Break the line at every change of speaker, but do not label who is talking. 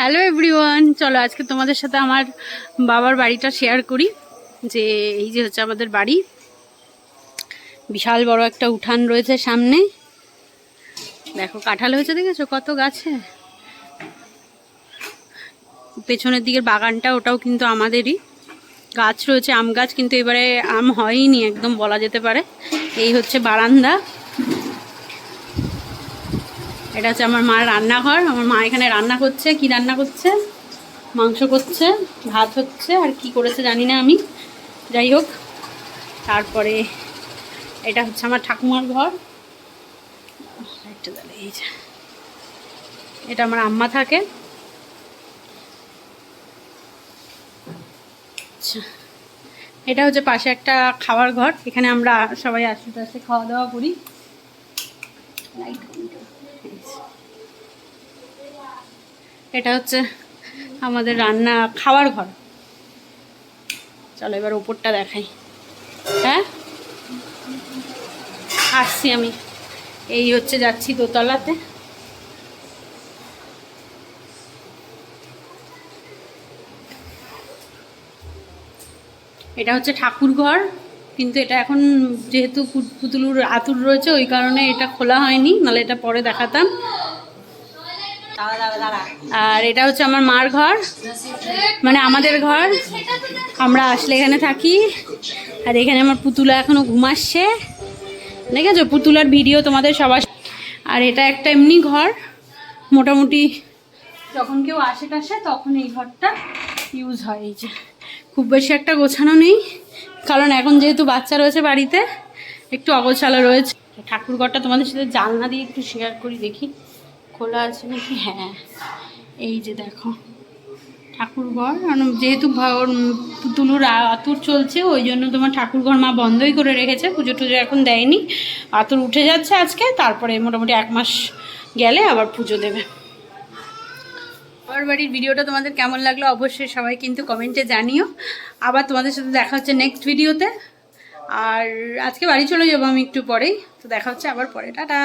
Hello everyone, চলো আজকে তোমাদের সাথে আমার বাবার বাড়িটা শেয়ার করি। যে এই যে হচ্ছে আমাদের বাড়ি, বিশাল বড় একটা উঠান রয়েছে সামনে। দেখো কাঁঠাল হয়েছে, দেখেছো কত গাছে। পেছনের দিকের বাগানটা ওটাও কিন্তু আমাদেরই, গাছ রয়েছে আম গাছ, কিন্তু এবারে আম হয়নি একদম বলা যেতে পারে। এই হচ্ছে বারান্দা, এটা হচ্ছে আমার মার রান্নাঘর। আমার মা এখানে রান্না করছে, কি রান্না করছে, মাংস করছে, ভাত হচ্ছে, আর কি করেছে জানি না আমি, যাই হোক। তারপরে এটা হচ্ছে আমার ঠাকুমার ঘর, এই যে এটা আমার আম্মা থাকে। আচ্ছা, এটা হচ্ছে পাশে একটা খাওয়ার ঘর, এখানে আমরা সবাই আস্তে আস্তে খাওয়া দাওয়া করি। এটা হচ্ছে আমাদের রান্না খাওয়ার ঘর। চলো এবার ওপরটা দেখাই। হ্যাঁ আসছি আমি, এই হচ্ছে যাচ্ছি দোতলাতে। এটা হচ্ছে ঠাকুর ঘর, কিন্তু এটা এখন যেহেতু পুতুলুর আতুর রয়েছে ওই কারণে এটা খোলা হয়নি, নাহলে এটা পরে দেখাতাম। আর এটা হচ্ছে আমার মার ঘর, মানে আমাদের ঘর, আমরা আসলে এখানে থাকি। আর এখানে আমার পুতুলা এখনো ঘুমাচ্ছে, দেখেছো পুতুলার ভিডিও তোমাদের সবার। আর এটা একটা এমনি ঘর, মোটামুটি যখন কেউ আসে টাসে তখন এই ঘরটা ইউজ হয়। এই যে খুব বেশি একটা গোছানো নেই, কারণ এখন যেহেতু বাচ্চা রয়েছে বাড়িতে, একটু অগোছালো রয়েছে। ঠাকুর ঘরটা তোমাদের সাথে জানলা দিয়ে একটু শেয়ার করি, দেখি খোলা আছে নাকি। হ্যাঁ এই যে দেখো ঠাকুর ঘর, যেহেতু পুতুলুর আতুর চলছে ওই জন্য তোমার ঠাকুর ঘর মা বন্ধই করে রেখেছে, পুজো টুজো এখন দেয়নি। আতুর উঠে যাচ্ছে আজকে, তারপরে মোটামুটি 1 মাস গেলে আবার পুজো দেবে। আমার বাড়ির ভিডিওটা তোমাদের কেমন লাগলো অবশ্যই সবাই কিন্তু কমেন্টে জানিও। আবার তোমাদের সাথে দেখা হচ্ছে নেক্সট ভিডিওতে। আর আজকে বাড়ি চলে যাবো আমি একটু পরেই, তো দেখা হচ্ছে আবার পরে, টাটা।